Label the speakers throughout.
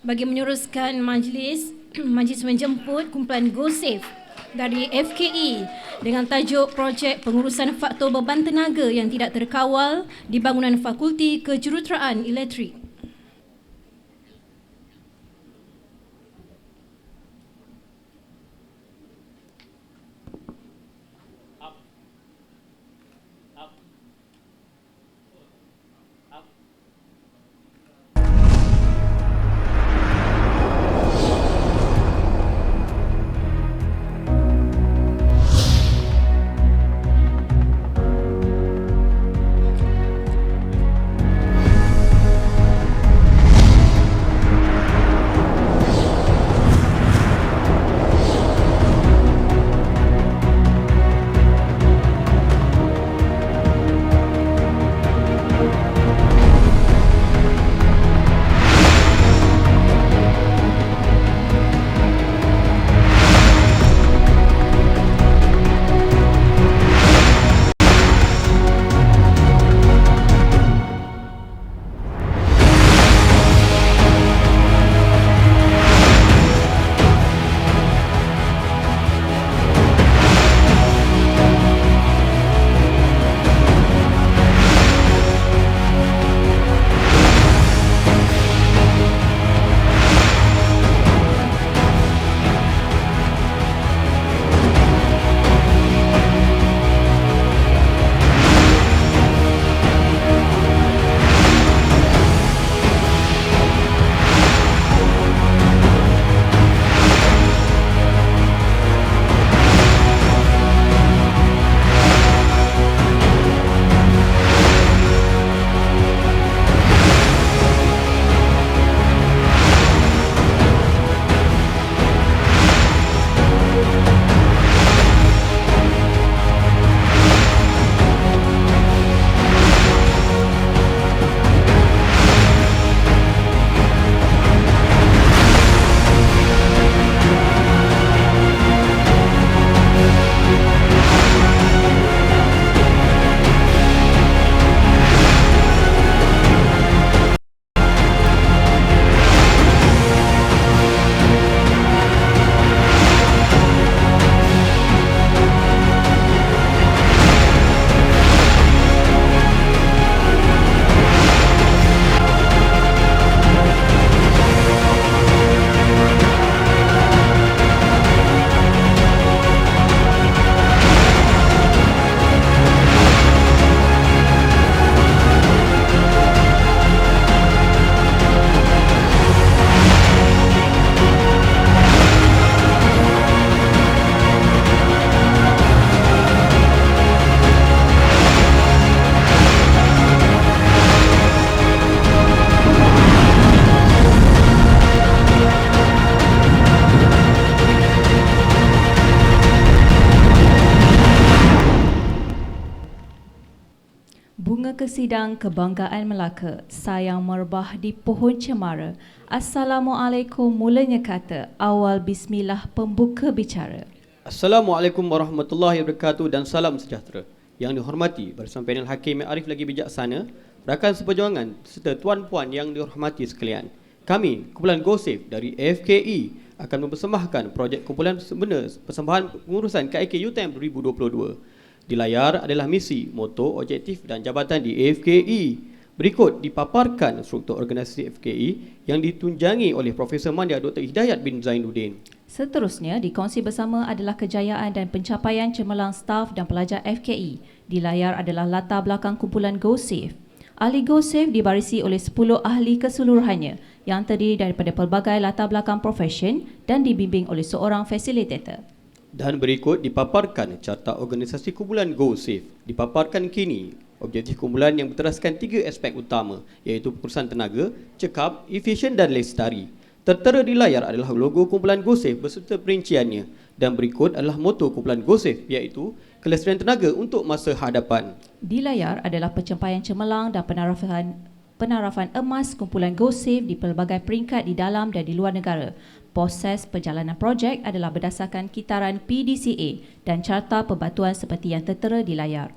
Speaker 1: Bagi meneruskan majlis, majlis menjemput kumpulan GoSafe dari FKE dengan tajuk Projek Pengurusan Faktor Beban Tenaga yang Tidak Terkawal di Bangunan Fakulti Kejuruteraan Elektrik.
Speaker 2: Bunga Kesidang Kebanggaan Melaka, sayang merbah di pohon cemara. Assalamualaikum mulanya kata, awal bismillah pembuka bicara.
Speaker 3: Assalamualaikum warahmatullahi wabarakatuh dan salam sejahtera. Yang dihormati bersama panel hakim yang arif lagi bijaksana, rakan seperjuangan serta tuan-puan yang dihormati sekalian. Kami, kumpulan GoSafe dari FKE akan mempersembahkan projek kumpulan sebenar persembahan pengurusan KIK UTM 2022. Di layar adalah misi, moto, objektif dan jabatan di FKE. Berikut dipaparkan struktur organisasi FKE yang ditunjangi oleh Profesor Mandia Dr. Hidayat bin Zainuddin.
Speaker 2: Seterusnya, dikongsi bersama adalah kejayaan dan pencapaian cemerlang staf dan pelajar FKE. Di layar adalah latar belakang kumpulan GoSafe. Ahli GoSafe dibarisi oleh 10 ahli keseluruhannya yang terdiri daripada pelbagai latar belakang profesion dan dibimbing oleh seorang fasilitator.
Speaker 3: Dan berikut dipaparkan carta organisasi kumpulan GoSafe. Dipaparkan kini objektif kumpulan yang berteraskan 3 aspek utama, iaitu pengurusan tenaga, cekap, efisien dan lestari. Tertera di layar adalah logo kumpulan GoSafe beserta perinciannya. Dan berikut adalah moto kumpulan GoSafe, iaitu kelestarian tenaga untuk masa hadapan.
Speaker 2: Di layar adalah pencapaian cemerlang dan penarafan emas kumpulan GoSafe di pelbagai peringkat di dalam dan di luar negara. Proses perjalanan projek adalah berdasarkan kitaran PDCA dan carta pembatuan seperti yang tertera di layar.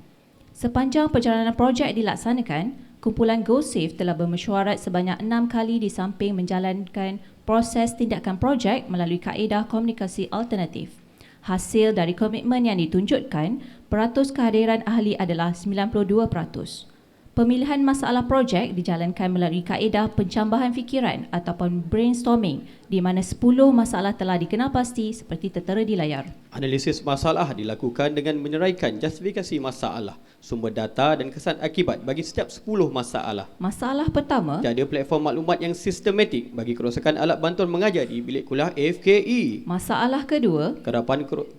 Speaker 2: Sepanjang perjalanan projek dilaksanakan, kumpulan GoSafe telah bermesyuarat sebanyak 6 kali di samping menjalankan proses tindakan projek melalui kaedah komunikasi alternatif. Hasil dari komitmen yang ditunjukkan, peratus kehadiran ahli adalah 92%. Pemilihan masalah projek dijalankan melalui kaedah pencambahan fikiran ataupun brainstorming di mana 10 masalah telah dikenal pasti seperti tertera di layar.
Speaker 3: Analisis masalah dilakukan dengan menyeraikan justifikasi masalah, sumber data dan kesan akibat bagi setiap 10 masalah.
Speaker 2: Masalah pertama,
Speaker 3: Tiada platform maklumat yang sistematik bagi kerosakan alat bantuan mengajar di bilik kuliah FKE.
Speaker 2: masalah kedua,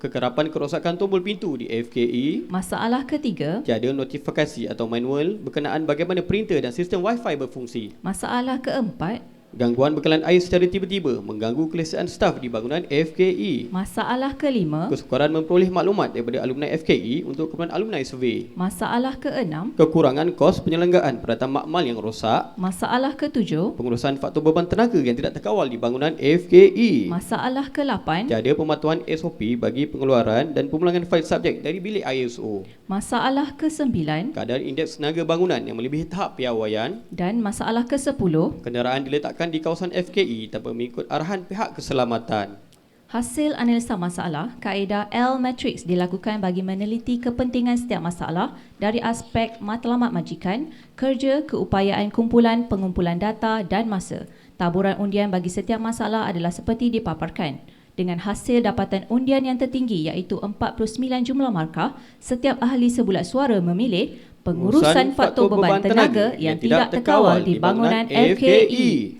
Speaker 3: Kekerapan kerosakan tombol pintu di FKE.
Speaker 2: masalah ketiga,
Speaker 3: Tiada notifikasi atau manual berkenaan bagaimana printer dan sistem Wi-Fi berfungsi.
Speaker 2: masalah keempat,
Speaker 3: Gangguan bekalan air secara tiba-tiba mengganggu kelesaan staf di bangunan FKE.
Speaker 2: masalah kelima,
Speaker 3: Kesukaran memperoleh maklumat daripada alumni FKE untuk keperluan alumni survey.
Speaker 2: masalah keenam,
Speaker 3: Kekurangan kos penyelenggaraan peralatan makmal yang rosak.
Speaker 2: masalah ketujuh,
Speaker 3: Pengurusan faktor beban tenaga yang tidak terkawal di bangunan FKE.
Speaker 2: masalah ke-8,
Speaker 3: Tiada pematuhan SOP bagi pengeluaran dan pemulangan fail subjek dari bilik ISO.
Speaker 2: masalah ke-9
Speaker 3: Kadar indeks tenaga bangunan yang melebihi tahap piawaian.
Speaker 2: dan masalah ke-10.
Speaker 3: Kenderaan diletakkan di kawasan FKE tanpa mengikut arahan pihak keselamatan.
Speaker 2: Hasil analisa masalah, kaedah L-Matrix dilakukan bagi meneliti kepentingan setiap masalah dari aspek matlamat majikan, kerja, keupayaan kumpulan, pengumpulan data dan masa. Taburan undian bagi setiap masalah adalah seperti dipaparkan. Dengan hasil dapatan undian yang tertinggi iaitu 49 jumlah markah, setiap ahli sebulat suara memilih pengurusan faktor beban tenaga yang tidak terkawal di bangunan FKE.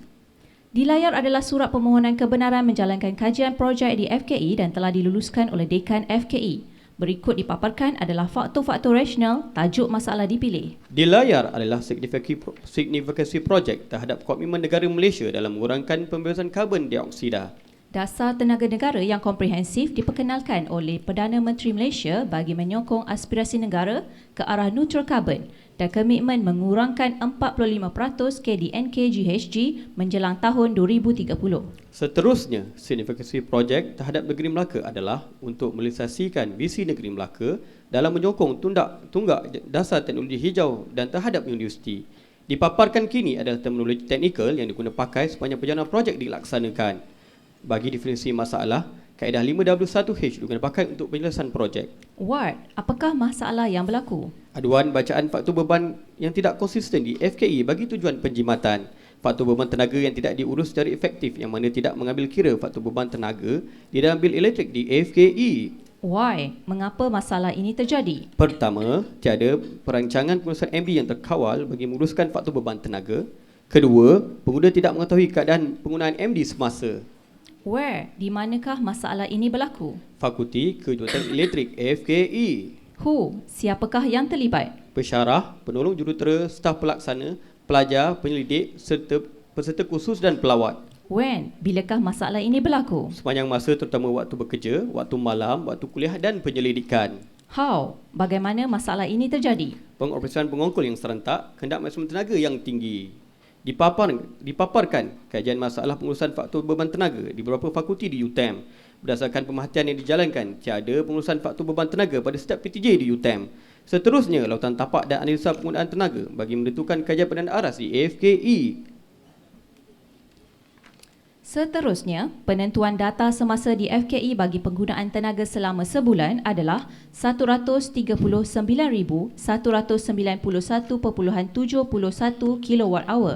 Speaker 2: Di layar adalah surat permohonan kebenaran menjalankan kajian projek di FKE dan telah diluluskan oleh Dekan FKE. Berikut dipaparkan adalah faktor-faktor rasional tajuk masalah dipilih.
Speaker 3: Di layar adalah signifikasi projek terhadap komitmen negara Malaysia dalam mengurangkan pembebasan karbon dioksida.
Speaker 2: Dasar tenaga negara yang komprehensif diperkenalkan oleh Perdana Menteri Malaysia bagi menyokong aspirasi negara ke arah neutral karbon dan komitmen mengurangkan 45% KDNK GHG menjelang tahun 2030.
Speaker 3: Seterusnya, signifikasi projek terhadap negeri Melaka adalah untuk merealisasikan visi negeri Melaka dalam menyokong tunggak dasar teknologi hijau dan terhadap universiti. Dipaparkan kini adalah terminologi teknikal yang diguna pakai sepanjang perjalanan projek dilaksanakan. Bagi definisi masalah, kaedah 5W1H digunakan pakai untuk penjelasan projek.
Speaker 2: Ward, apakah masalah yang berlaku?
Speaker 3: Aduan bacaan faktor beban yang tidak konsisten di FKE bagi tujuan penjimatan. Faktor beban tenaga yang tidak diurus secara efektif yang mana tidak mengambil kira faktor beban tenaga di dalam bil elektrik di FKE.
Speaker 2: Why? Mengapa masalah ini terjadi?
Speaker 3: Pertama, tiada perancangan pengurusan MD yang terkawal bagi menguruskan faktor beban tenaga. Kedua, pengguna tidak mengetahui keadaan penggunaan MD semasa.
Speaker 2: Where? Di manakah masalah ini berlaku?
Speaker 3: Fakulti Kejuruteraan Elektrik FKE.
Speaker 2: Who? Siapakah yang terlibat?
Speaker 3: Pensyarah, penolong jurutera, staf pelaksana, pelajar, penyelidik serta peserta kursus dan pelawat.
Speaker 2: When? Bilakah masalah ini berlaku?
Speaker 3: Sepanjang masa terutama waktu bekerja, waktu malam, waktu kuliah dan penyelidikan.
Speaker 2: How? Bagaimana masalah ini terjadi?
Speaker 3: Pengoperasian pengongkol yang serentak, kehendak maksimum tenaga yang tinggi. Dipaparkan kajian masalah pengurusan faktor beban tenaga di beberapa fakulti di UTM. Berdasarkan pemerhatian yang dijalankan, tiada pengurusan faktor beban tenaga pada setiap PTJ di UTM. Seterusnya, lautan tapak dan analisa penggunaan tenaga bagi menentukan kajian perdana aras di FKE.
Speaker 2: Seterusnya, penentuan data semasa di FKE bagi penggunaan tenaga selama sebulan adalah 139,191.71 kWh.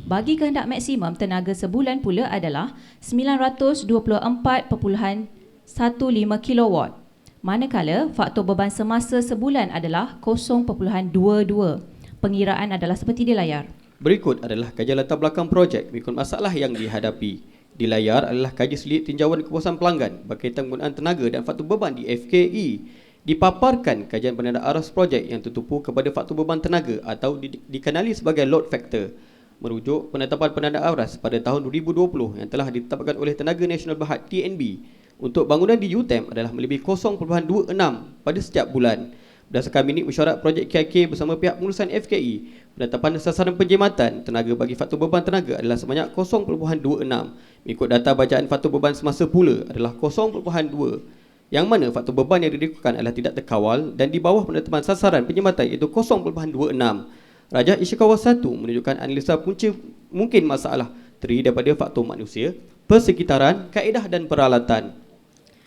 Speaker 2: Bagi kehendak maksimum tenaga sebulan pula adalah 924.15 kW. Manakala faktor beban semasa sebulan adalah 0.22. Pengiraan adalah seperti di layar.
Speaker 3: Berikut adalah kajian latar belakang projek mengikut masalah yang dihadapi. Di layar adalah kaji selit tinjauan kepuasan pelanggan berkaitan penggunaan tenaga dan faktor beban di FKE. Dipaparkan kajian penanda aras projek yang tertumpu kepada faktor beban tenaga atau dikenali sebagai load factor. Merujuk penetapan penanda aras pada tahun 2020 yang telah ditetapkan oleh Tenaga Nasional Berhad TNB untuk bangunan di UTM adalah melebihi 0.26 pada setiap bulan. Berdasarkan minit mesyuarat projek KIK bersama pihak pengurusan FKE, penetapan sasaran penjimatan tenaga bagi faktor beban tenaga adalah sebanyak 0.26. Mengikut data bacaan faktor beban semasa pula adalah 0.2. Yang mana faktor beban yang direkukan adalah tidak terkawal dan di bawah penetapan sasaran penjimatan iaitu 0.26. Rajah Ishikawa 1 menunjukkan analisa punca mungkin masalah terdiri daripada faktor manusia, persekitaran, kaedah dan peralatan.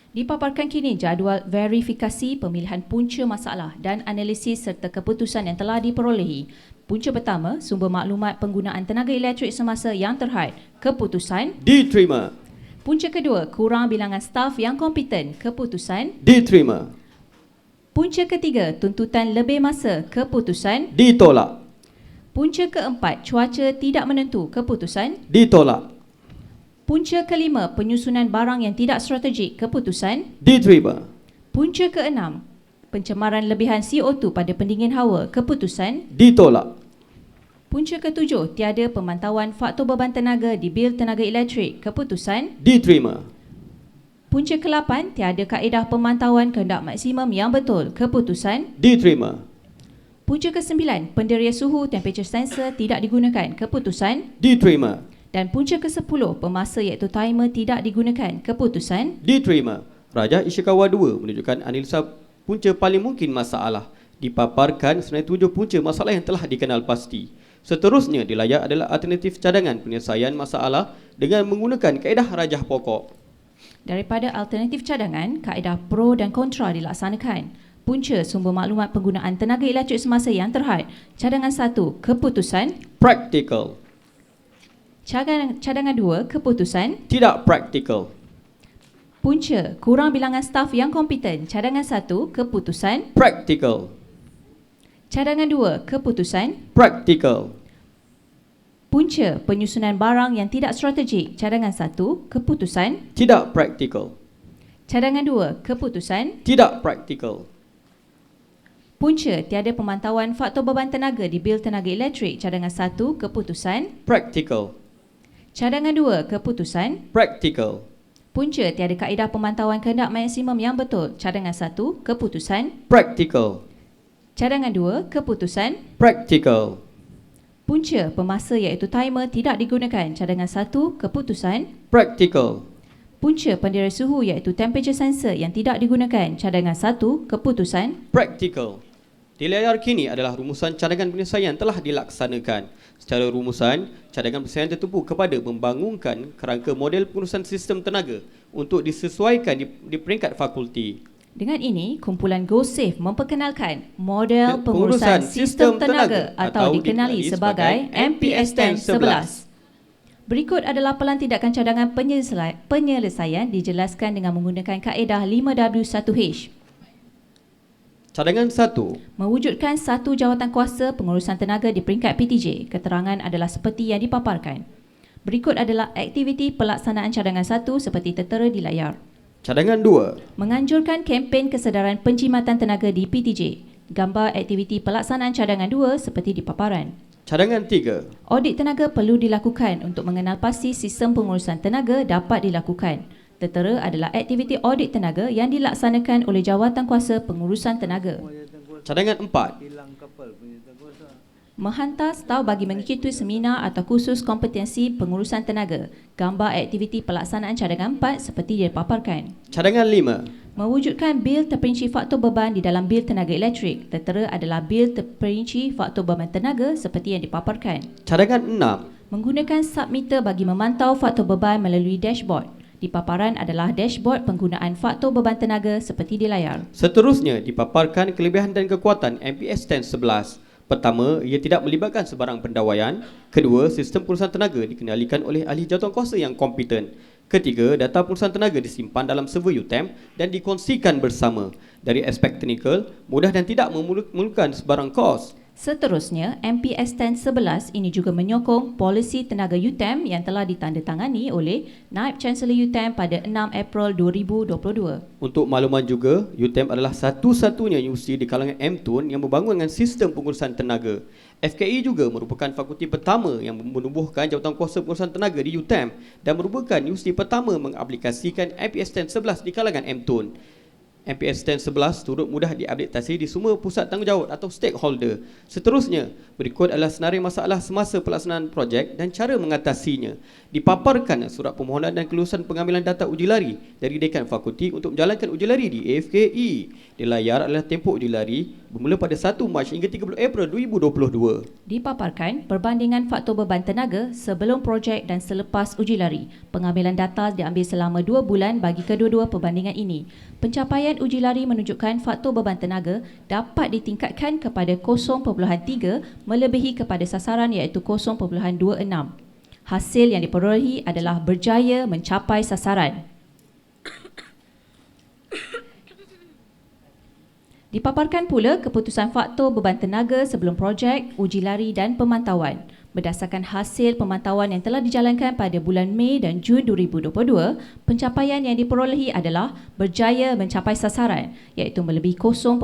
Speaker 2: Dipaparkan kini jadual verifikasi pemilihan punca masalah dan analisis serta keputusan yang telah diperolehi. Punca pertama, sumber maklumat penggunaan tenaga elektrik semasa yang terhad, keputusan.
Speaker 3: Diterima.
Speaker 2: Punca kedua, kurang bilangan staf yang kompeten, keputusan.
Speaker 3: Diterima.
Speaker 2: Punca ketiga, tuntutan lebih masa, keputusan.
Speaker 3: Ditolak.
Speaker 2: Punca keempat, cuaca tidak menentu, keputusan.
Speaker 3: Ditolak.
Speaker 2: Punca kelima, penyusunan barang yang tidak strategik, keputusan.
Speaker 3: Diterima.
Speaker 2: Punca keenam, pencemaran lebihan CO2 pada pendingin hawa, keputusan.
Speaker 3: Ditolak.
Speaker 2: Punca ketujuh, tiada pemantauan faktor beban tenaga di bil tenaga elektrik, keputusan.
Speaker 3: Diterima.
Speaker 2: Punca ke-8, tiada kaedah pemantauan kehendak maksimum yang betul, keputusan.
Speaker 3: Diterima.
Speaker 2: Punca ke-9, penderia suhu temperature sensor tidak digunakan, keputusan.
Speaker 3: Diterima.
Speaker 2: Dan punca ke-10, pemasa iaitu timer tidak digunakan, keputusan.
Speaker 3: Diterima. Rajah Ishikawa 2 menunjukkan analisa punca paling mungkin masalah. Dipaparkan sebenarnya 7 punca masalah yang telah dikenal pasti. Seterusnya di layar adalah alternatif cadangan penyelesaian masalah dengan menggunakan kaedah rajah pokok.
Speaker 2: Daripada alternatif cadangan, kaedah pro dan kontra dilaksanakan. Punca sumber maklumat penggunaan tenaga elektrik semasa yang terhad. Cadangan 1, keputusan.
Speaker 3: Practical.
Speaker 2: Cadangan 2, keputusan.
Speaker 3: Tidak practical.
Speaker 2: Punca, kurang bilangan staf yang kompeten. Cadangan 1, keputusan.
Speaker 3: Practical.
Speaker 2: Cadangan 2, keputusan.
Speaker 3: Practical.
Speaker 2: Punca, penyusunan barang yang tidak strategik. Cadangan 1, keputusan.
Speaker 3: Tidak practical.
Speaker 2: Cadangan 2, keputusan.
Speaker 3: Tidak practical.
Speaker 2: Punca, tiada pemantauan faktor beban tenaga di bil tenaga elektrik. Cadangan 1, keputusan.
Speaker 3: Practical.
Speaker 2: Cadangan 2, keputusan.
Speaker 3: Practical.
Speaker 2: Punca, tiada kaedah pemantauan kehendak maksimum yang betul. Cadangan 1, keputusan.
Speaker 3: Practical.
Speaker 2: Cadangan 2, keputusan.
Speaker 3: Practical.
Speaker 2: Punca, pemasa iaitu timer tidak digunakan. Cadangan 1, keputusan.
Speaker 3: Practical.
Speaker 2: Punca, pendera suhu iaitu temperature sensor yang tidak digunakan. Cadangan 1, keputusan.
Speaker 3: Practical. Di layar kini adalah rumusan cadangan penyelesaian telah dilaksanakan. Secara rumusan, cadangan penyelesaian tertumpu kepada membangunkan kerangka model pengurusan sistem tenaga untuk disesuaikan di peringkat fakulti.
Speaker 2: Dengan ini, kumpulan GoSafe memperkenalkan model pengurusan sistem tenaga atau dikenali sebagai MPS 1011. Berikut adalah pelantikan cadangan penyelesaian dijelaskan dengan menggunakan kaedah 5W1H.
Speaker 3: Cadangan 1.
Speaker 2: Mewujudkan satu jawatan kuasa pengurusan tenaga di peringkat PTJ. Keterangan adalah seperti yang dipaparkan. Berikut adalah aktiviti pelaksanaan cadangan 1 seperti tertera di layar.
Speaker 3: Cadangan 2.
Speaker 2: Menganjurkan kempen kesedaran penjimatan tenaga di PTJ. Gambar aktiviti pelaksanaan cadangan 2 seperti di paparan.
Speaker 3: Cadangan 3.
Speaker 2: Audit tenaga perlu dilakukan untuk mengenal pasti sistem pengurusan tenaga dapat dilakukan. Tertera adalah aktiviti audit tenaga yang dilaksanakan oleh jawatan kuasa pengurusan tenaga.
Speaker 3: Cadangan 4.
Speaker 2: Menghantar staf bagi mengikuti seminar atau kursus kompetensi pengurusan tenaga. Gambar aktiviti pelaksanaan cadangan 4 seperti dipaparkan.
Speaker 3: Cadangan 5.
Speaker 2: Mewujudkan bil terperinci faktor beban di dalam bil tenaga elektrik. Tertera adalah bil terperinci faktor beban tenaga seperti yang dipaparkan.
Speaker 3: Cadangan 6.
Speaker 2: Menggunakan submeter bagi memantau faktor beban melalui dashboard. Di paparan adalah dashboard penggunaan faktor beban tenaga seperti di layar.
Speaker 3: Seterusnya dipaparkan kelebihan dan kekuatan MPS 1011. Pertama, ia tidak melibatkan sebarang pendawaian. Kedua, sistem pengurusan tenaga dikendalikan oleh ahli jawatankuasa yang kompeten. Ketiga, data pengurusan tenaga disimpan dalam server UTM dan dikongsikan bersama. Dari aspek teknikal, mudah dan tidak memerlukan sebarang kos.
Speaker 2: Seterusnya, MPS 1011 ini juga menyokong polisi tenaga UTM yang telah ditandatangani oleh Naib Chancellor UTM pada 6 April 2022.
Speaker 3: Untuk makluman juga, UTM adalah satu-satunya universiti di kalangan MTUN yang membangun dengan sistem pengurusan tenaga. FKE juga merupakan fakulti pertama yang menubuhkan jawatankuasa pengurusan tenaga di UTM dan merupakan universiti pertama mengaplikasikan MPS 1011 di kalangan MTUN. MPS 1011 turut mudah diupdatasi di semua pusat tanggungjawab atau stakeholder. Seterusnya, berikut adalah senarai masalah semasa pelaksanaan projek dan cara mengatasinya. Dipaparkan surat permohonan dan kelulusan pengambilan data uji lari dari Dekan Fakulti untuk menjalankan uji lari di AFKE. Di layar adalah tempoh uji lari bermula pada 1 Mac hingga 30 April 2022.
Speaker 2: Dipaparkan perbandingan faktor beban tenaga sebelum projek dan selepas uji lari. Pengambilan data diambil selama 2 bulan bagi kedua-dua perbandingan ini. Pencapaian uji lari menunjukkan faktor beban tenaga dapat ditingkatkan kepada 0.3 melebihi kepada sasaran iaitu 0.26. Hasil yang diperolehi adalah berjaya mencapai sasaran. Dipaparkan pula keputusan faktor beban tenaga sebelum projek, uji lari dan pemantauan. Berdasarkan hasil pemantauan yang telah dijalankan pada bulan Mei dan Jun 2022, pencapaian yang diperolehi adalah berjaya mencapai sasaran iaitu melebihi 0.26.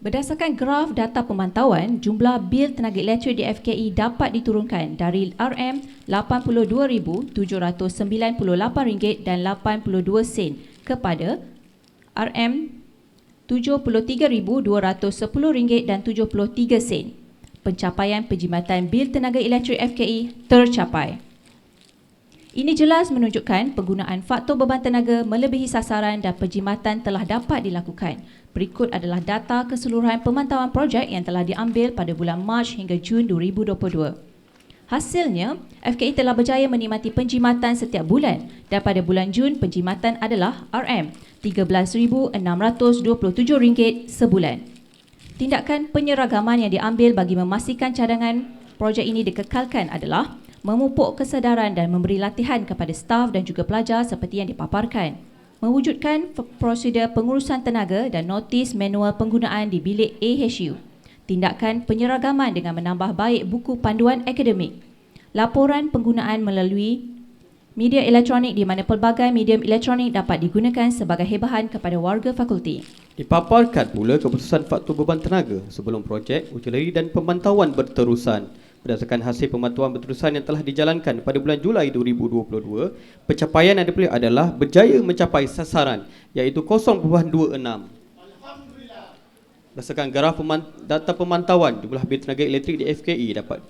Speaker 2: Berdasarkan graf data pemantauan, jumlah bil tenaga elektrik di FKE dapat diturunkan dari RM82,798.82 kepada RM73,210.73. Pencapaian penjimatan bil tenaga elektrik FKE tercapai. Ini jelas menunjukkan penggunaan faktor beban tenaga melebihi sasaran dan penjimatan telah dapat dilakukan. Berikut adalah data keseluruhan pemantauan projek yang telah diambil pada bulan Mac hingga Jun 2022. Hasilnya, FKE telah berjaya menikmati penjimatan setiap bulan dan pada bulan Jun penjimatan adalah RM13,627 sebulan. Tindakan penyeragaman yang diambil bagi memastikan cadangan projek ini dikekalkan adalah memupuk kesedaran dan memberi latihan kepada staf dan juga pelajar seperti yang dipaparkan. Mewujudkan prosedur pengurusan tenaga dan notis manual penggunaan di bilik AHU. Tindakan penyeragaman dengan menambah baik buku panduan akademik. Laporan penggunaan melalui media elektronik di mana pelbagai medium elektronik dapat digunakan sebagai bahan kepada warga fakulti.
Speaker 3: Dipaparkan pula keputusan faktor beban tenaga sebelum projek, uji lari dan pemantauan berterusan. Berdasarkan hasil pemantauan berterusan yang telah dijalankan pada bulan Julai 2022, pencapaian yang diperoleh adalah berjaya mencapai sasaran iaitu 0.26. Berdasarkan graf data pemantauan, jumlah bil tenaga elektrik di FKE dapat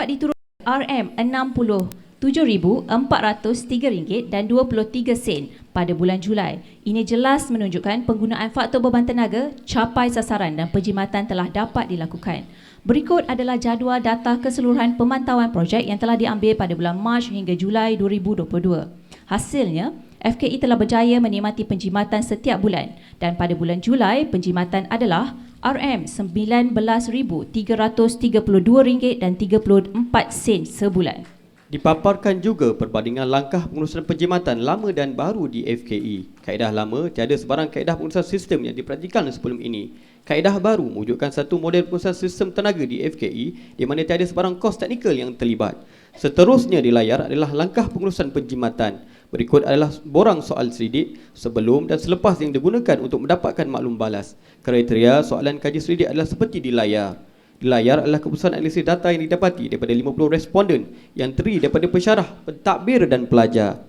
Speaker 3: diturunkan RM67,403.23 pada bulan Julai. Ini jelas menunjukkan penggunaan faktor beban tenaga capai sasaran dan penjimatan telah dapat dilakukan. Berikut adalah jadual data keseluruhan pemantauan projek yang telah diambil pada bulan Mac hingga Julai 2022. Hasilnya, FKE telah berjaya menikmati penjimatan setiap bulan dan pada bulan Julai penjimatan adalah RM19,332.34 sebulan. Dipaparkan juga perbandingan langkah pengurusan penjimatan lama dan baru di FKE. Kaedah lama tiada sebarang kaedah pengurusan sistem yang dipraktikkan sebelum ini. Kaedah baru mewujudkan satu model pengurusan sistem tenaga di FKE di mana tiada sebarang kos teknikal yang terlibat. Seterusnya di layar adalah langkah pengurusan penjimatan. Berikut adalah borang soal selidik sebelum dan selepas yang digunakan untuk mendapatkan maklum balas. Kriteria soalan kaji selidik adalah seperti di layar. Di layar adalah keputusan analisis data yang didapati daripada 50 responden yang terdiri daripada pensyarah, pentadbir dan pelajar.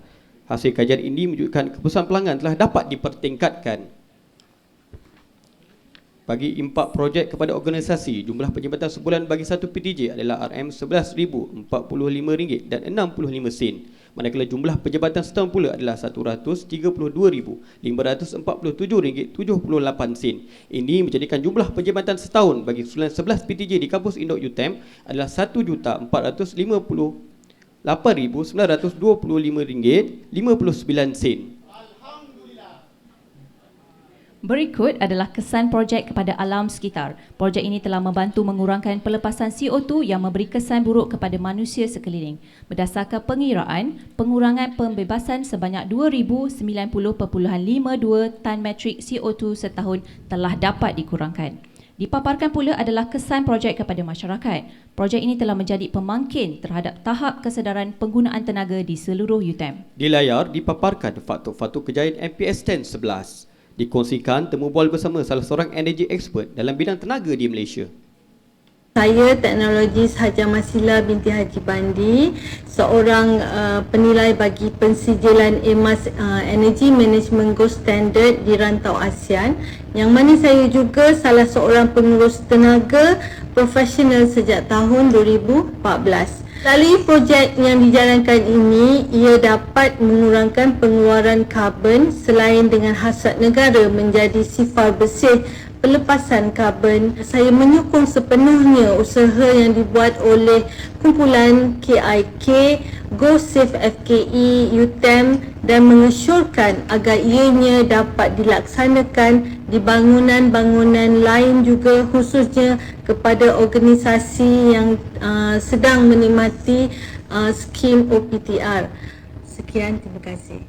Speaker 3: Hasil kajian ini menunjukkan keputusan pelanggan telah dapat dipertingkatkan. Bagi 4 projek kepada organisasi, jumlah penjimatan sebulan bagi satu PTJ adalah RM11,045 dan 65 sen. Manakala jumlah penjabatan setahun pula adalah RM132,547.78. Ini menjadikan jumlah penjabatan setahun bagi keseluruhan 11 PTJ di kampus Induk UTM adalah RM1,458,925.59.
Speaker 2: Berikut adalah kesan projek kepada alam sekitar. Projek ini telah membantu mengurangkan pelepasan CO2 yang memberi kesan buruk kepada manusia sekeliling. Berdasarkan pengiraan, pengurangan pembebasan sebanyak 2,090.52 tan metrik CO2 setahun telah dapat dikurangkan. Dipaparkan pula adalah kesan projek kepada masyarakat. Projek ini telah menjadi pemangkin terhadap tahap kesedaran penggunaan tenaga di seluruh UTM.
Speaker 3: Di layar dipaparkan faktor-faktor kejayaan MPS 1011. Dikongsikan temu bual bersama salah seorang energy expert dalam bidang tenaga di Malaysia.
Speaker 4: Saya Teknologis Hajah Masila binti Haji Bandi, seorang penilai bagi pensijilan EMAS Energy Management Gold Standard di rantau ASEAN, yang mana saya juga salah seorang pengurus tenaga profesional sejak tahun 2014. Melalui projek yang dijalankan ini, ia dapat mengurangkan pengeluaran karbon selain dengan hasrat negara menjadi sifar bersih pelepasan karbon. Saya menyokong sepenuhnya usaha yang dibuat oleh kumpulan KIK, GoSafe FKE, UTM dan mengesyorkan agar ianya dapat dilaksanakan di bangunan-bangunan lain juga, khususnya kepada organisasi yang sedang menikmati skim OPTR. Sekian, terima kasih.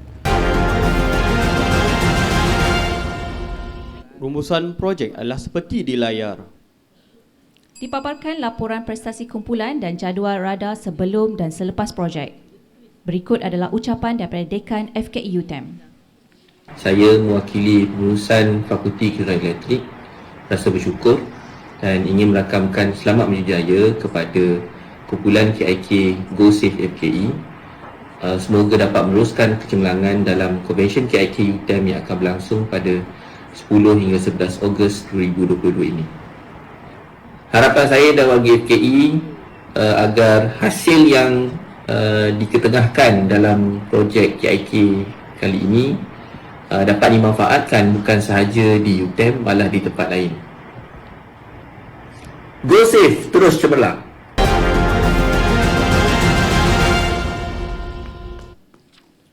Speaker 3: Rumusan projek adalah seperti di layar.
Speaker 2: Dipaparkan laporan prestasi kumpulan dan jadual radar sebelum dan selepas projek. Berikut adalah ucapan daripada Dekan FKE UTM.
Speaker 5: Saya mewakili pengurusan Fakulti Kiran Elektrik rasa bersyukur dan ingin merakamkan selamat berjaya kepada kumpulan KIK GoSafe FKE. Semoga dapat meneruskan kecemerlangan dalam konvensyen KIK UTM yang akan berlangsung pada 10 hingga 11 Ogos 2022 ini. Harapan saya dan warga FKE agar hasil yang diketengahkan dalam projek KIK kali ini dapat dimanfaatkan bukan sahaja di UTM, malah di tempat lain. GoSafe terus cemerlang.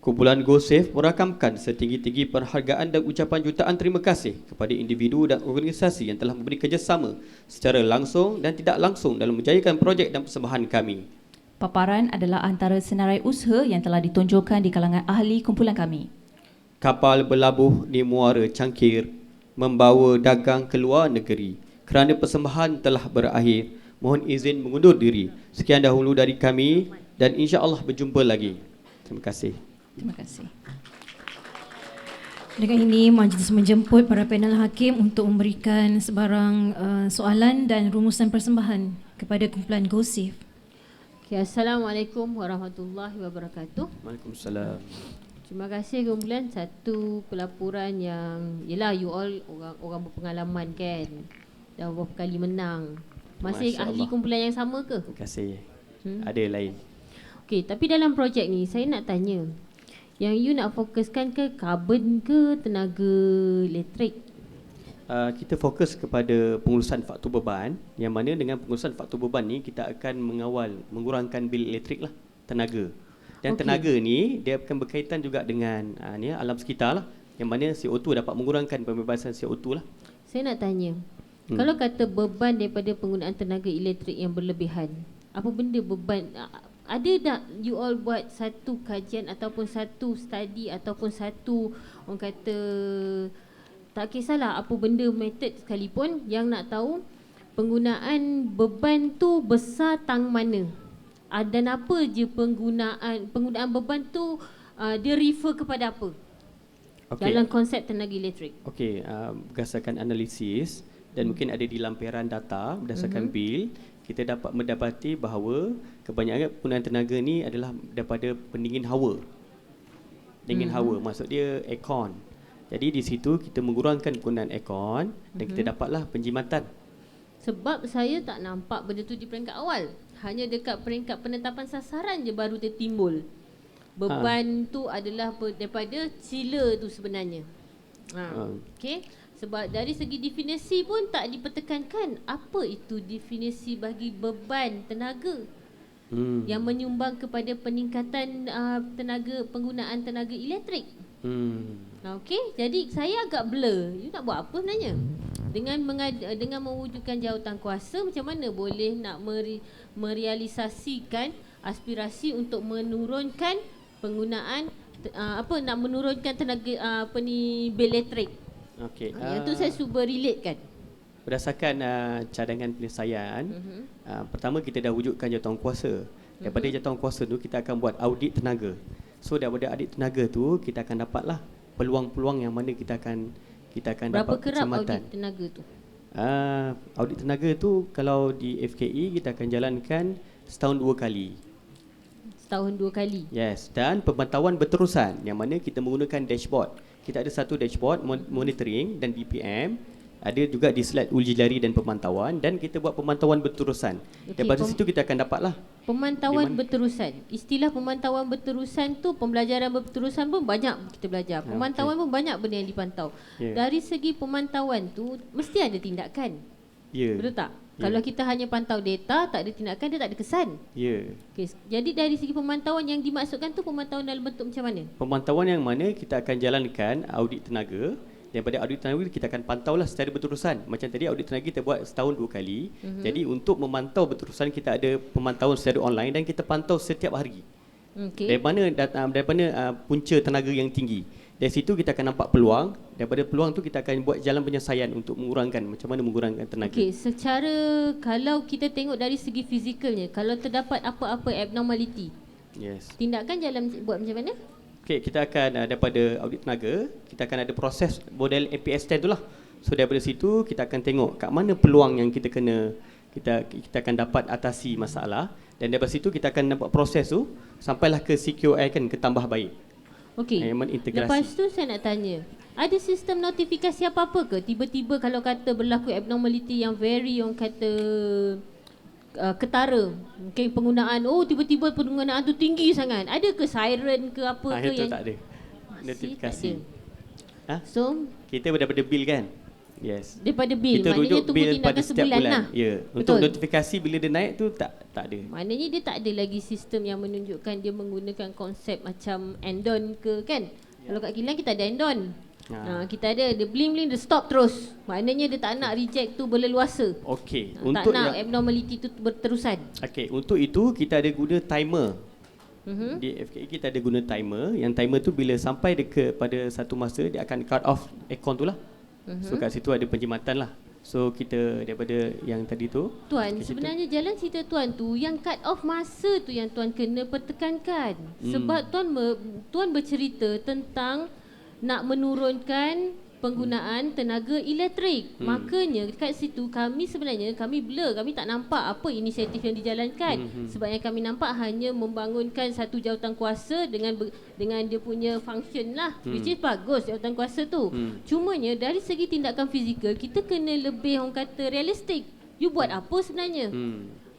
Speaker 3: Kumpulan GoSafe merakamkan setinggi-tinggi penghargaan dan ucapan jutaan terima kasih kepada individu dan organisasi yang telah memberi kerjasama secara langsung dan tidak langsung dalam menjayakan projek dan persembahan kami.
Speaker 2: Paparan adalah antara senarai usaha yang telah ditonjolkan di kalangan ahli kumpulan kami.
Speaker 3: Kapal berlabuh di Muara Cangkir membawa dagang ke luar negeri. Kerana persembahan telah berakhir, mohon izin mengundur diri. Sekian dahulu dari kami dan insya-Allah berjumpa lagi. Terima kasih.
Speaker 2: Terima kasih.
Speaker 1: Dengan ini, majlis menjemput para panel hakim untuk memberikan sebarang soalan dan rumusan persembahan kepada kumpulan GoSafe.
Speaker 6: Okay, Assalamualaikum warahmatullahi wabarakatuh.
Speaker 3: Waalaikumsalam.
Speaker 6: Terima kasih kumpulan, satu pelaporan yang yelah you all orang berpengalaman kan, dah beberapa kali menang. Masih
Speaker 3: Masya
Speaker 6: ahli
Speaker 3: Allah.
Speaker 6: kumpulan yang sama ke?
Speaker 3: Terima kasih. Ada lain.
Speaker 6: Okey, tapi dalam projek ni saya nak tanya, yang you nak fokuskan ke karbon ke tenaga elektrik?
Speaker 3: Kita fokus kepada pengurusan faktor beban, yang mana dengan pengurusan faktor beban ni kita akan mengawal mengurangkan bil elektrik lah, tenaga. Dan tenaga ni dia akan berkaitan juga dengan alam sekitar lah, yang mana CO2 dapat mengurangkan pembebasan CO2 lah.
Speaker 6: Saya nak tanya, kalau kata beban daripada penggunaan tenaga elektrik yang berlebihan, apa benda beban? Ada tak you all buat satu kajian ataupun satu study ataupun satu, orang kata, tak kisahlah apa benda method sekalipun, yang nak tahu penggunaan beban tu besar tang mana, dan apa je penggunaan beban tu, dia refer kepada apa dalam konsep tenaga elektrik?
Speaker 3: Okey, berdasarkan analisis dan mungkin ada di lampiran data berdasarkan bil, kita dapat mendapati bahawa kebanyakan penggunaan tenaga ni adalah daripada pendingin hawa. Dingin hawa, maksud dia aircon. Jadi di situ kita mengurangkan penggunaan aircon dan kita dapatlah penjimatan.
Speaker 6: Sebab saya tak nampak benda tu di peringkat awal. Hanya dekat peringkat penetapan sasaran je baru tertimbul. Beban tu adalah daripada sila tu sebenarnya. Okey. Sebab dari segi definisi pun tak dipertekankan apa itu definisi bagi beban tenaga yang menyumbang kepada peningkatan penggunaan tenaga elektrik. Okey, jadi saya agak blur. You nak buat apa sebenarnya? Dengan mewujudkan jawatan kuasa, macam mana boleh nak merealisasikan aspirasi untuk menurunkan penggunaan nak menurunkan tenaga bil elektrik?
Speaker 3: Okey.
Speaker 6: Yang tu saya cuba relate kan.
Speaker 3: Berdasarkan cadangan penyelesaian, pertama kita dah wujudkan jawatan kuasa. Daripada jawatan kuasa tu kita akan buat audit tenaga. So daripada audit tenaga tu kita akan dapatlah peluang-peluang yang mana kita akan
Speaker 6: berapa
Speaker 3: dapat
Speaker 6: kerap
Speaker 3: keselamatan.
Speaker 6: audit tenaga tu?
Speaker 3: Audit tenaga tu kalau di FKE kita akan jalankan setahun 2 kali.
Speaker 6: Setahun 2 kali.
Speaker 3: Yes, dan pemantauan berterusan yang mana kita menggunakan dashboard. Kita ada satu dashboard monitoring dan BPM. Ada juga di slide uji jari dan pemantauan, dan kita buat pemantauan berterusan. Daripada situ kita akan dapatlah
Speaker 6: pemantauan berterusan. Istilah pemantauan berterusan tu, pembelajaran berterusan pun banyak kita belajar. Pemantauan pun banyak benda yang dipantau. Dari segi pemantauan tu mesti ada tindakan. Betul tak? Kalau kita hanya pantau data, tak ada tindakan, dia tak ada kesan. Okay. Jadi dari segi pemantauan yang dimaksudkan tu, pemantauan dalam bentuk macam mana?
Speaker 3: Pemantauan yang mana kita akan jalankan audit tenaga. Daripada audit tenaga kita akan pantaulah secara berterusan. Macam tadi audit tenaga kita buat setahun 2 kali. Jadi untuk memantau berterusan kita ada pemantauan secara online dan kita pantau setiap hari. Dari mana punca tenaga yang tinggi. Dari situ kita akan nampak peluang. Daripada peluang tu kita akan buat jalan penyelesaian untuk mengurangkan macam mana mengurangkan tenaga.
Speaker 6: Okey, secara kalau kita tengok dari segi fizikalnya, kalau terdapat apa-apa abnormality, tindakan jalan buat macam mana?
Speaker 3: Okey, kita akan daripada audit tenaga, kita akan ada proses model APS 10 tu lah. So daripada situ kita akan tengok kat mana peluang yang kita akan dapat atasi masalah, dan daripada situ kita akan dapat proses tu sampailah ke CQI kan, ke tambah baik.
Speaker 6: Okey. Lepas tu saya nak tanya, ada sistem notifikasi apa-apa ke tiba-tiba kalau kata berlaku abnormality yang very, orang kata ketara, mungkin penggunaan, tiba-tiba penggunaan tu tinggi sangat, ada ke siren ke apa ke
Speaker 3: yang
Speaker 6: tak
Speaker 3: ada notifikasi?
Speaker 6: So
Speaker 3: kita daripada bil kan.
Speaker 6: Daripada bil,
Speaker 3: kita
Speaker 6: maknanya
Speaker 3: rujuk
Speaker 6: tunggu
Speaker 3: bil
Speaker 6: tindakan
Speaker 3: pada setiap
Speaker 6: sebulan
Speaker 3: bulan.
Speaker 6: lah.
Speaker 3: Untuk notifikasi bila dia naik tu tak ada.
Speaker 6: Maknanya dia tak ada lagi sistem yang menunjukkan dia menggunakan konsep macam add-on ke kan. Kalau kat kilang kita ada add-on. Kita ada dia bling-bling, dia stop terus. Maknanya dia tak nak reject tu berleluasa.
Speaker 3: Okey,
Speaker 6: tak nak abnormality tu berterusan.
Speaker 3: Okey, untuk itu kita ada guna timer. Di FKE kita ada guna timer. Yang timer tu bila sampai pada satu masa dia akan cut off aircon tu lah. So kat situ ada penjimatan lah. So kita daripada yang tadi tu,
Speaker 6: Tuan, sebenarnya jalan cerita Tuan tu yang cut off masa tu yang Tuan kena pertekankan. Sebab Tuan bercerita tentang nak menurunkan penggunaan tenaga elektrik. Makanya kat situ kami blur, kami tak nampak apa inisiatif yang dijalankan. Sebab yang kami nampak hanya membangunkan satu jawatan kuasa dengan dia punya function lah, which is bagus jawatan kuasa tu. Cumanya dari segi tindakan fizikal kita kena lebih, orang kata, realistik. You buat apa sebenarnya?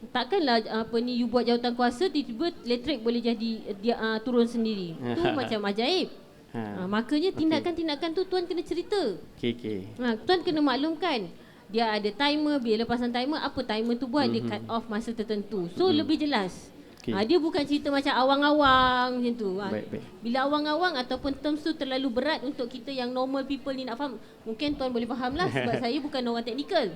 Speaker 6: Takkanlah you buat jawatan kuasa tiba-tiba elektrik boleh jadi dia turun sendiri. Tu macam ajaib. Makanya tindakan-tindakan tu Tuan kena cerita. Tuan kena maklumkan dia ada timer, bila lepasan timer, apa timer tu buat, dia cut off masa tertentu. So lebih jelas. Dia bukan cerita macam awang-awang macam tu. Bila awang-awang ataupun terms tu terlalu berat untuk kita yang normal people ni nak faham, mungkin Tuan boleh faham lah sebab saya bukan orang teknikal.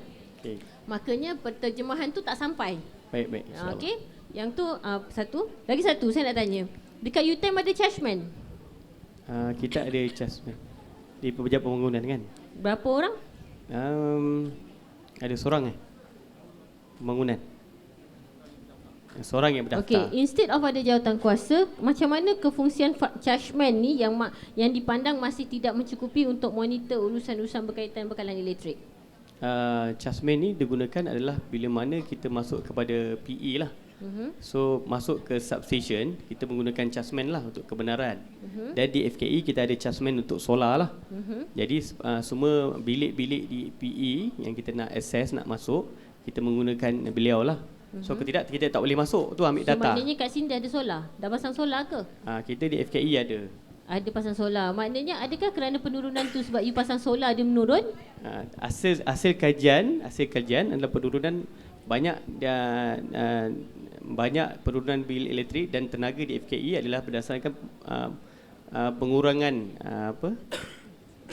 Speaker 6: Makanya penterjemahan tu tak sampai.
Speaker 3: Baik.
Speaker 6: Okey. Yang tu lagi satu saya nak tanya. Dekat UTM ada chargeman?
Speaker 3: Kita ada chargeman di pejabat pembangunan kan.
Speaker 6: Berapa orang?
Speaker 3: Ada seorang pembangunan. Seorang yang berdaftar.
Speaker 6: Okey, instead of ada jawatan kuasa, macam mana kefungsian chargeman ni yang dipandang masih tidak mencukupi untuk monitor urusan-urusan berkaitan bekalan elektrik?
Speaker 3: Chargeman ni digunakan adalah bila mana kita masuk kepada PE lah. So masuk ke substation, kita menggunakan chargeman lah untuk kebenaran. Dan di FKE kita ada chargeman untuk solar lah. Jadi semua bilik-bilik di PE yang kita nak access, nak masuk, kita menggunakan beliau lah. So kita tak boleh masuk tu ambil data.
Speaker 6: Maknanya kat sini ada solar? Dah pasang solar ke?
Speaker 3: Kita di FKE ada.
Speaker 6: Ada pasang solar. Maknanya adakah kerana penurunan tu sebab you pasang solar dia menurun?
Speaker 3: Hasil kajian adalah penurunan banyak penurunan bil elektrik dan tenaga di FKE adalah berdasarkan pengurangan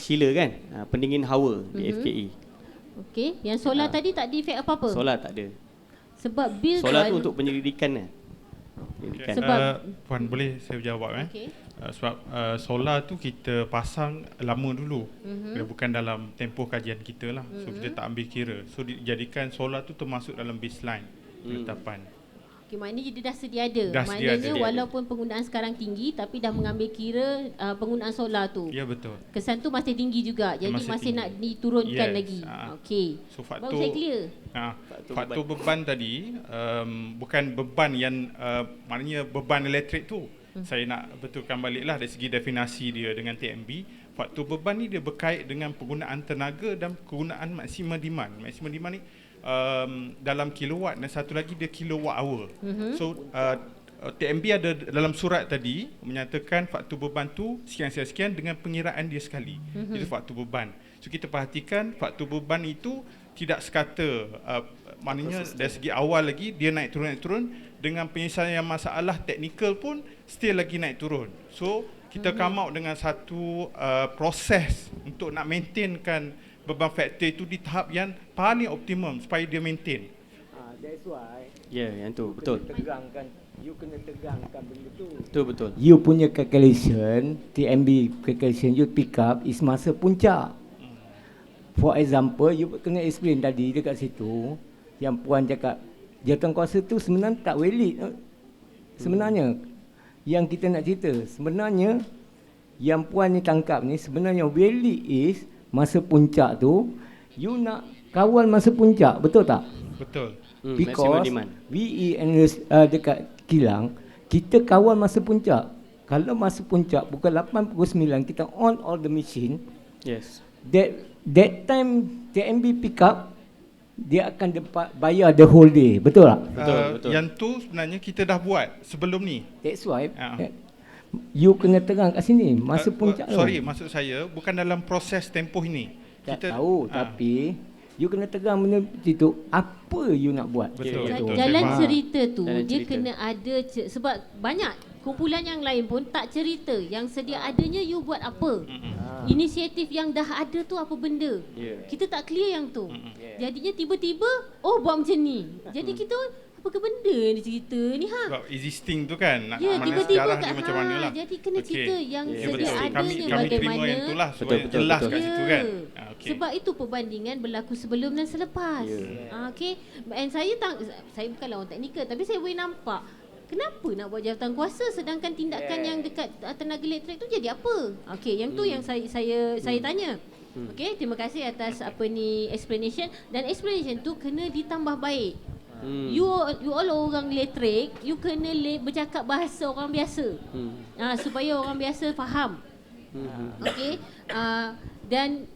Speaker 3: chiller kan, pendingin hawa di FKE.
Speaker 6: Okey, yang solar tadi tak ada efek apa-apa?
Speaker 3: Solar tak ada.
Speaker 6: Sebab bil
Speaker 3: solar tu untuk penyelidikan.
Speaker 6: Sebab
Speaker 7: Puan boleh saya jawab sebab solar tu kita pasang lama dulu. Dia bukan dalam tempoh kajian kita lah. So kita tak ambil kira. So dijadikan solar tu termasuk dalam baseline penetapan.
Speaker 6: Okay, maknanya dia dah sedia ada.
Speaker 7: Dah sedia
Speaker 6: Maknanya
Speaker 7: ada.
Speaker 6: walaupun penggunaan sekarang tinggi tapi dah mengambil kira penggunaan solar tu.
Speaker 7: Ya, betul.
Speaker 6: Kesan tu masih tinggi juga. Jadi
Speaker 7: Masih
Speaker 6: masih
Speaker 7: tinggi.
Speaker 6: nak diturunkan
Speaker 7: Yes,
Speaker 6: lagi.
Speaker 7: ah.
Speaker 6: Okey.
Speaker 7: So
Speaker 6: Baru saya clear.
Speaker 7: Faktor beban tadi bukan beban yang maknanya beban elektrik tu. Saya nak betulkan baliklah dari segi definisi dia dengan TMB. Faktor beban ni dia berkait dengan penggunaan tenaga dan penggunaan maksimum demand. Maksimum demand ni dalam kilowatt dan satu lagi dia kilowatt hour. So TMB ada dalam surat tadi menyatakan faktor beban tu sekian-sekian dengan pengiraan dia sekali. Itu faktor beban. So kita perhatikan faktor beban itu tidak sekata maknanya dari segi awal lagi dia naik turun dengan penyelesaian masalah teknikal pun still lagi naik turun. So kita come out dengan satu proses untuk nak maintainkan beban faktor itu di tahap yang paling optimum supaya dia maintain.
Speaker 8: That's why
Speaker 3: Yang tu betul.
Speaker 8: you kena tegangkan benda tu.
Speaker 3: Betul.
Speaker 8: You punya calculation, TMB calculation you pick up is masa puncak. For example, you kena explain tadi dekat situ yang puan cakap jawatankuasa tu sebenarnya tak valid. Sebenarnya yang kita nak cerita, sebenarnya yang puan ni tangkap ni sebenarnya valid is masa puncak tu you nak kawal masa puncak, betul tak?
Speaker 7: Betul.
Speaker 3: Maximum
Speaker 8: Because
Speaker 3: demand.
Speaker 8: VE and dekat kilang kita kawal masa puncak. Kalau masa puncak pukul 8:09 kita on all the machine,
Speaker 3: Yes.
Speaker 8: that time TMB pick up dia akan dapat bayar the whole day, betul tak?
Speaker 3: Betul.
Speaker 7: Yang tu sebenarnya kita dah buat sebelum ni.
Speaker 8: That's why
Speaker 7: Ya.
Speaker 8: you kena terang kat sini masa puncak tu.
Speaker 7: Sorry, maksud saya bukan dalam proses tempoh ini.
Speaker 8: Tak tahu tapi you kena terang benda itu apa you nak buat.
Speaker 7: Betul.
Speaker 3: Betul.
Speaker 6: Jalan
Speaker 7: Saya faham.
Speaker 6: cerita tu
Speaker 3: Jalan
Speaker 6: dia
Speaker 3: cerita.
Speaker 6: kena ada sebab banyak kumpulan yang lain pun tak cerita yang sedia adanya you buat apa. Inisiatif yang dah ada tu apa benda.
Speaker 3: Yeah.
Speaker 6: Kita tak clear yang tu. Jadinya tiba-tiba buat macam ni. Jadi kita apa ke benda ni cerita ni
Speaker 7: Sebab existing tu kan nak
Speaker 6: Ya,
Speaker 7: mana
Speaker 6: tiba-tiba
Speaker 7: sejarah
Speaker 6: kat
Speaker 7: dia macam mana lah.
Speaker 6: jadi kena cerita yang sedia
Speaker 7: betul.
Speaker 6: adanya
Speaker 7: Kami terima
Speaker 6: bagaimana.
Speaker 7: yang itulah supaya
Speaker 3: Betul,
Speaker 7: jelas
Speaker 3: betul.
Speaker 7: kat situ kan. Okay.
Speaker 6: Sebab itu perbandingan berlaku sebelum dan selepas. Okey. And saya bukanlah orang teknikal tapi saya boleh nampak kenapa nak buat jawatan kuasa sedangkan tindakan yang dekat tenaga elektrik tu jadi apa? Okey, yang tu yang saya tanya. Okey, terima kasih atas explanation dan explanation tu kena ditambah baik. You all orang elektrik, you kena bercakap bahasa orang biasa. Supaya orang biasa faham. Okey. Dan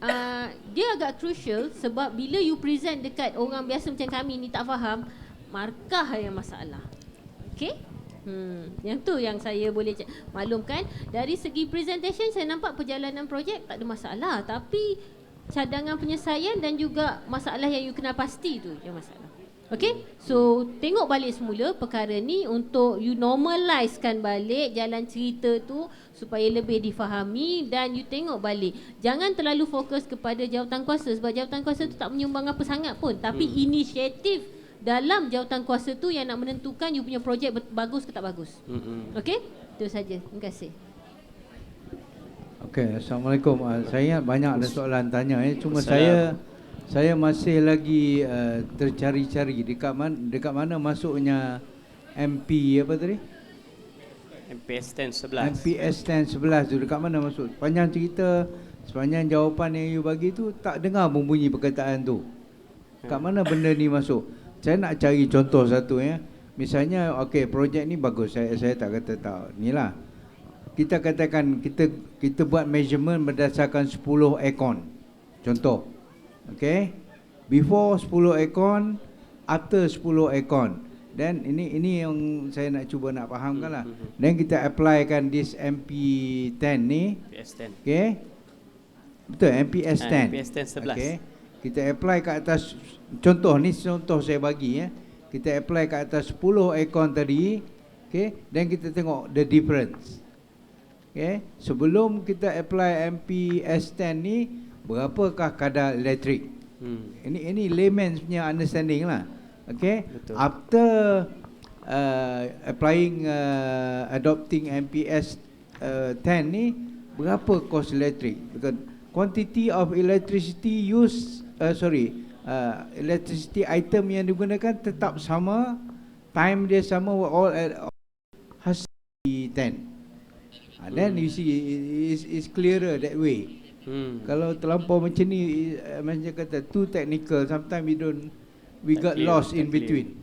Speaker 6: dia agak crucial sebab bila you present dekat orang biasa macam kami ni tak faham, markah yang masalah. Okey? Yang tu yang saya boleh maklumkan. Dari segi presentation saya nampak perjalanan projek tak ada masalah, tapi cadangan penyelesaian dan juga masalah yang you kena pasti tu yang masalah. Okey? So tengok balik semula perkara ni untuk you normalizekan balik jalan cerita tu supaya lebih difahami dan you tengok balik. Jangan terlalu fokus kepada jawatan kuasa sebab jawatan kuasa tu tak menyumbang apa sangat pun, tapi inisiatif dalam jawatan kuasa tu yang nak menentukan you punya projek bagus ke tak bagus. Okey? Itu saja. Terima kasih.
Speaker 9: Okey, Assalamualaikum. Saya banyak ada soalan tanya cuma
Speaker 3: Assalam.
Speaker 9: saya masih lagi tercari-cari dekat mana masuknya MP apa tadi?
Speaker 3: MPS 1011.
Speaker 9: MPS 1011 tu dekat mana masuk? Panjang cerita, sepanjang jawapan yang you bagi tu tak dengar bunyi perkataan tu. Kat mana benda ni masuk? Saya nak cari contoh satu Misalnya okey, projek ni bagus. Saya tak kata tak. Inilah. Kita katakan kita buat measurement berdasarkan 10 aircon. Contoh. Okay, before 10 aircon, after 10 aircon. Dan ini yang saya nak cuba nak fahamkan lah. Dan kita applykan this MP10 ni.
Speaker 3: MPS 10.
Speaker 9: Okay, betul MPS 10.
Speaker 3: MPS 10 11.
Speaker 9: Okay, kita apply kat atas. Contoh ni contoh saya bagi Kita apply kat atas 10 aircon tadi. Okay, dan kita tengok the difference. Okay, sebelum kita apply MPS 10 ni, berapakah kadar elektrik? Ini layman punya understanding lah. Okay.
Speaker 3: Betul.
Speaker 9: After applying adopting MPS 10 ni, berapa kos elektrik? Because quantity of electricity used electricity item yang digunakan tetap sama time dia sama, all has to be 10. Then you see it's clearer that way. Kalau terlampau macam ni, macam kata too technical, sometimes we got lost in between.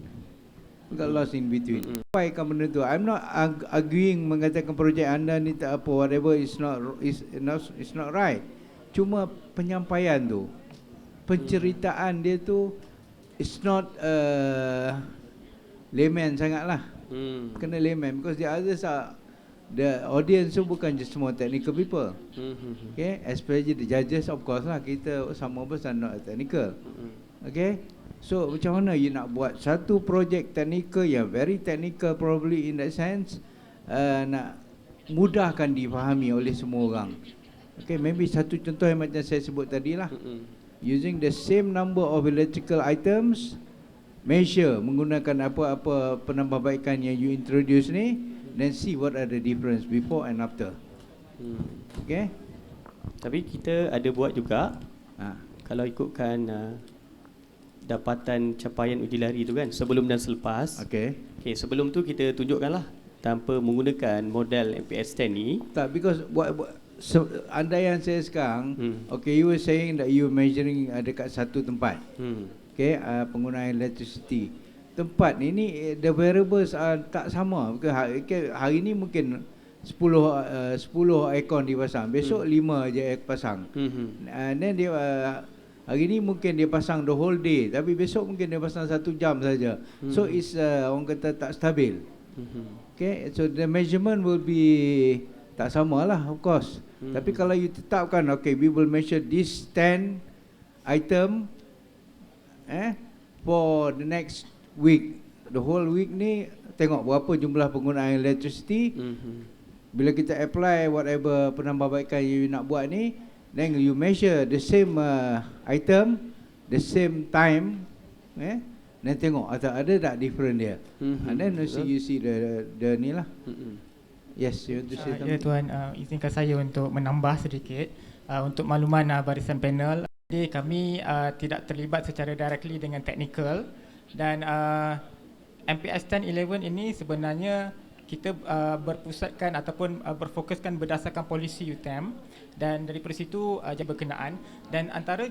Speaker 9: Why kan benda tu? I'm not arguing mengatakan projek anda ni tak apa, whatever is not right. Cuma penyampaian tu, penceritaan dia tu it's not layman sangatlah. Kena layman because the others are, the audience tu bukan just semua technical people. Okay, especially the judges, of course lah, kita some of us are not technical. Okay, so macam mana you nak buat satu projek technical yang very technical probably in that sense, nak mudahkan difahami oleh semua orang. Okay, maybe satu contoh yang macam saya sebut tadi lah, using the same number of electrical items, measure menggunakan apa-apa penambahbaikan yang you introduce ni, then see what are the difference before and after. Okay.
Speaker 3: Tapi kita ada buat juga, kalau ikutkan dapatan capaian uji lari tu kan, sebelum dan selepas. Okay, sebelum tu kita tunjukkanlah tanpa menggunakan model MPS-10 ni.
Speaker 9: Tak, because andaian saya sekarang, okay, you were saying that you measuring dekat satu tempat. Okay, penggunaan electricity. Tempat ni the variables tak sama. Hari ni mungkin 10 aircon dipasang, besok 5 je pasang. And then dia hari ni mungkin dia pasang the whole day, tapi besok mungkin dia pasang 1 jam saja. So it's orang kata tak stabil. Okay, so the measurement will be tak samalah, of course. Tapi kalau you tetapkan, okay, we will measure this 10 item for the next week, the whole week ni tengok berapa jumlah penggunaan electricity. Bila kita apply whatever penambahbaikan you nak buat ni, then you measure the same item, the same time, dan tengok ada tak different dia. And then you see the ni lah. Yes, you want to say something?
Speaker 10: Ya Tuan, izinkan saya untuk menambah sedikit untuk makluman barisan panel. Jadi kami tidak terlibat secara directly dengan technical, dan MPS 1011 ini sebenarnya kita berpusatkan ataupun berfokuskan berdasarkan polisi UTM, dan daripada situ berkenaan, dan antara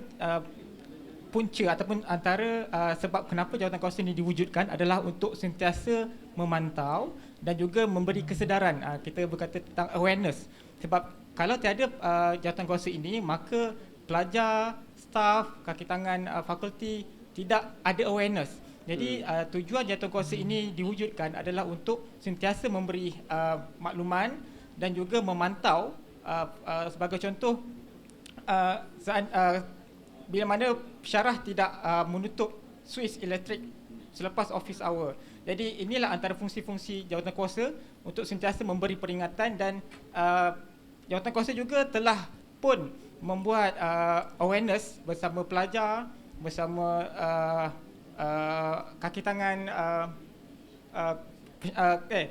Speaker 10: punca ataupun antara sebab kenapa jawatankuasa ini diwujudkan adalah untuk sentiasa memantau dan juga memberi kesedaran. Kita berkata tentang awareness, sebab kalau tiada jawatankuasa ini, maka pelajar, staf, kaki tangan fakulti tidak ada awareness. Jadi tujuan jawatankuasa ini diwujudkan adalah untuk sentiasa memberi makluman dan juga memantau. Sebagai contoh, bila mana syarah tidak menutup suis elektrik selepas office hour. Jadi inilah antara fungsi-fungsi jawatankuasa untuk sentiasa memberi peringatan, dan jawatankuasa juga telah pun membuat awareness bersama pelajar, bersama kaki tangan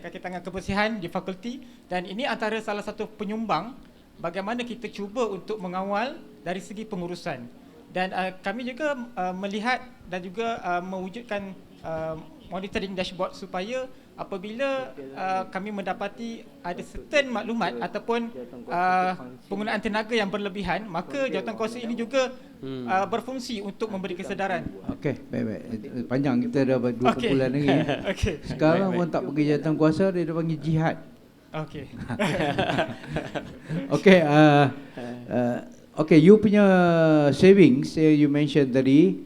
Speaker 10: kaki tangan kebersihan di fakulti, dan ini antara salah satu penyumbang bagaimana kita cuba untuk mengawal dari segi pengurusan. Dan kami juga melihat dan juga mewujudkan monitoring dashboard supaya apabila kami mendapati ada certain maklumat ataupun penggunaan tenaga yang berlebihan, maka jawatankuasa ini juga berfungsi untuk memberi kesedaran. Okey,
Speaker 9: baik. Panjang, kita dah 2 kumpulan lagi. Sekarang orang tak pergi jawatankuasa, dia panggil jihad. Okey. Okey, okay, you punya savings you mentioned tadi,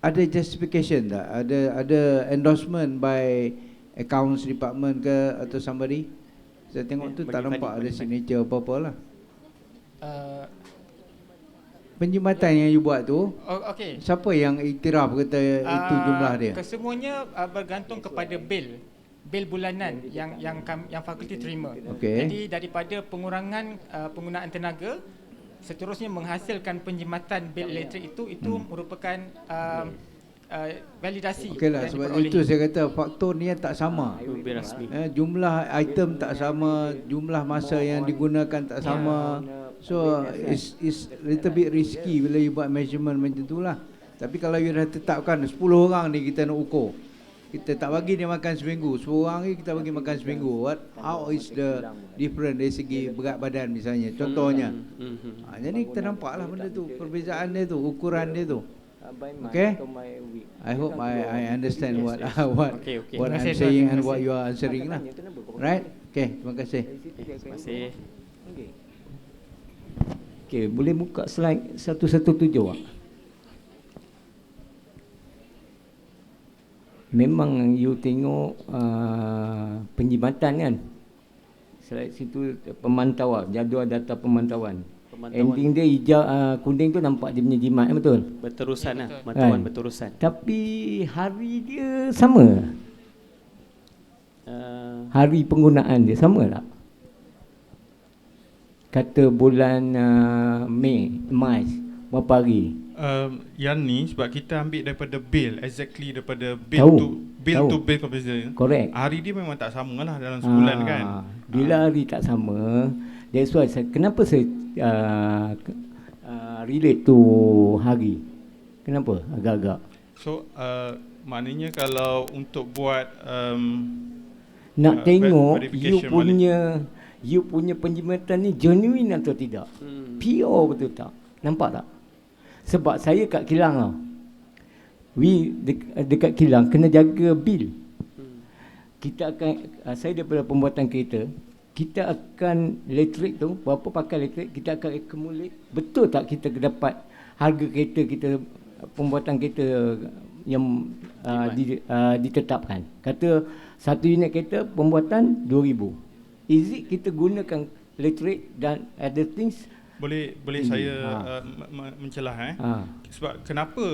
Speaker 9: ada justification tak? Ada endorsement by accounts department ke atau somebody? Saya tengok tu tak nampak ada signature apa-apa lah. Penjimatan yang you buat tu, siapa yang iktiraf kata itu jumlah dia?
Speaker 10: Kesemuanya bergantung kepada bil bulanan yang fakulti terima. Jadi daripada pengurangan penggunaan tenaga, seterusnya menghasilkan penjimatan bil elektrik itu merupakan validasi.
Speaker 9: Okeylah, sebab itu saya kata faktor ni tak sama. Jumlah item tak sama, jumlah masa yang digunakan tak sama. So it's little bit risky bila you buat measurement macam itulah. Tapi kalau you dah tetapkan 10 orang ni kita nak ukur, kita tak bagi dia makan seminggu. Seorang ni kita bagi makan seminggu. How is the different dari segi berat badan misalnya. Contohnya. Jadi kita nampaklah benda tu, perbezaan dia tu, ukuran dia tu. Okay? I hope I understand what I'm saying and what you are answering lah. Right? Okay, terima kasih.
Speaker 3: Terima kasih.
Speaker 8: Okay, boleh buka slide 117. Memang you tengok penjimatan kan. Slide situ pemantauan, jadual data pemantauan. Ending dia hijau, kuning tu nampak dia punya jimat, betul?
Speaker 3: Berterusan lah, pemantauan berterusan.
Speaker 8: Tapi hari dia sama. Hari penggunaan dia sama tak? Kata bulan Mei, Mac, berapa hari?
Speaker 7: Yang ni sebab kita ambil daripada bill, exactly daripada bill to bill comparison.
Speaker 8: Correct.
Speaker 7: Hari dia memang tak sama lah dalam sebulan kan.
Speaker 8: Bila hari tak sama, that's why kenapa saya relate to hari. Kenapa agak-agak?
Speaker 7: So maknanya kalau untuk buat
Speaker 8: nak tengok you punya penjimatan ni genuine atau tidak, pure betul tak, nampak tak? Sebab saya kat kilang tau, dekat kilang kena jaga bil. Kita akan saya daripada pembuatan kereta, kita akan elektrik tu, berapa pakai elektrik, kita akan accumulate. Betul tak kita dapat harga kereta kita, pembuatan kereta yang ditetapkan. Kata satu unit kereta pembuatan 2,000. Is it kita gunakan elektrik dan other things?
Speaker 7: Boleh saya mencelah sebab kenapa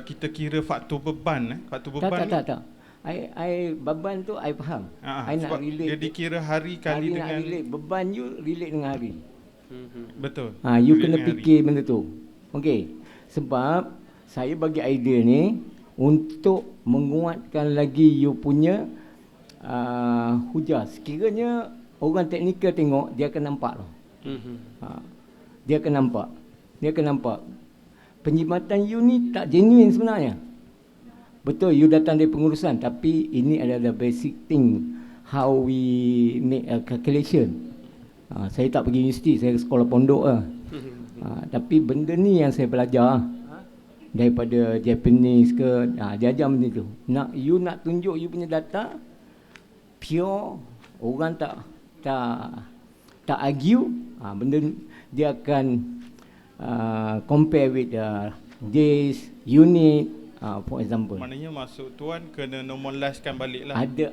Speaker 7: kita kira faktor beban
Speaker 8: tak. I beban tu I faham. I nak relate.
Speaker 7: Dia dikira hari kali dengan
Speaker 8: relate. Beban you relate dengan hari.
Speaker 7: Betul.
Speaker 8: You kena fikir benda tu. Okey. Sebab saya bagi idea ni untuk menguatkan lagi you punya hujah. Sekiranya orang teknikal tengok, dia akan nampak tau. Dia akan nampak penjimatan you ni tak genuine sebenarnya. Betul, you datang dari pengurusan, tapi ini adalah basic thing how we make a calculation. Saya tak pergi universiti, saya sekolah pondok lah. Tapi benda ni yang saya belajar daripada Japanese ke, dia ajar benda tu. You nak tunjuk you punya data pure, orang tak argue, benda dia akan compare with days, unit, for example.
Speaker 7: Maknanya masuk tuan kena normalizekan balik lah.
Speaker 8: Ada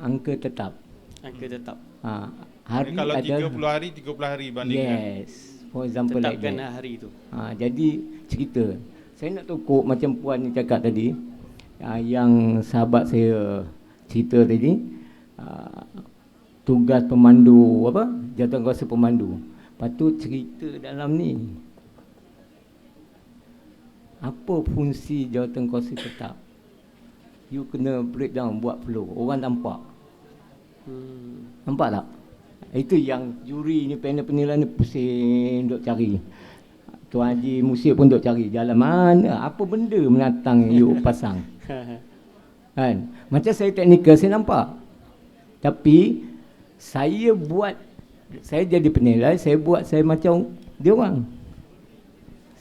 Speaker 8: angka tetap. Hari
Speaker 7: kalau
Speaker 8: adalah
Speaker 7: 30 hari bandingkan.
Speaker 8: Yes, for example
Speaker 3: tetapkan
Speaker 8: like that.
Speaker 3: hari tu.
Speaker 8: Jadi cerita. Saya nak tukuk macam puan ni cakap tadi, yang sahabat saya cerita tadi, tugas pemandu jawatankuasa pemandu. Patut cerita dalam ni. Apa fungsi jawatankuasa tetap? You kena breakdown, buat flow. Orang nampak. Nampak tak? Itu yang juri ni, panel penilaian ni pusing duk cari. Tuan Haji Musyid pun duk cari jalan mana, apa benda menatang you pasang. Kan? Macam saya teknikal, saya nampak. Tapi saya jadi penilai, saya buat saya macam dia orang.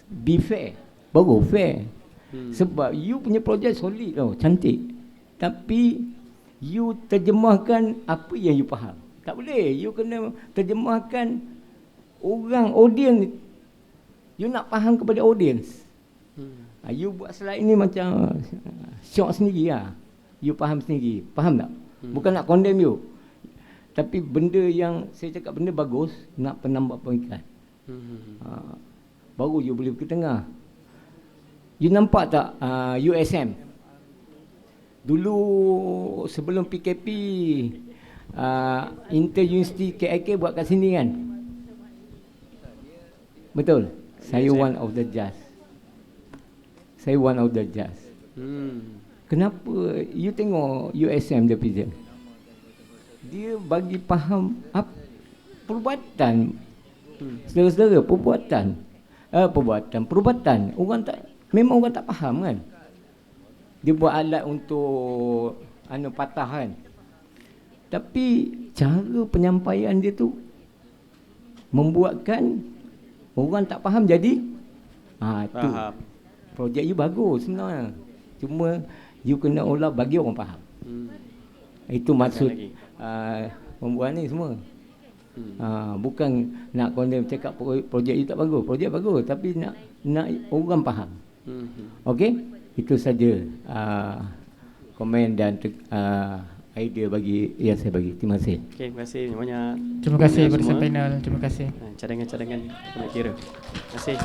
Speaker 8: Be fair. Baru fair. Sebab you punya projek solid tau, cantik. Tapi you terjemahkan apa yang you faham. Tak boleh. You kena terjemahkan orang, audience. You nak faham kepada audience. You buat slide ni macam syok sendiri lah. You faham sendiri. Faham tak? Bukan nak condemn you. Tapi benda yang saya cakap benda bagus, nak penambah pemikiran. Baru you boleh ke tengah. You nampak tak USM? Dulu sebelum PKP, Inter-University KIK buat kat sini kan? Betul? Saya one of the judge. Kenapa? You tengok USM dia present. Dia bagi faham perubatan. Saudara-saudara, perubatan. Orang tak, memang orang tak faham kan. dia buat alat untuk patahan. Tapi cara penyampaian dia tu membuatkan orang tak faham jadi tu. Projek you bagus sebenarnya. Cuma you kena olah bagi orang faham. Itu maksud pembuat ni semua. Bukan nak condemn cakap projek you tak bagus. Projek bagus tapi nak orang faham. Okey, itu saja komen dan idea yang saya bagi. Terima kasih.
Speaker 3: Okey, terima kasih banyak.
Speaker 10: Terima kasih barisan panel. Terima kasih.
Speaker 3: Cadangan-cadangan kena kira. Terima kasih.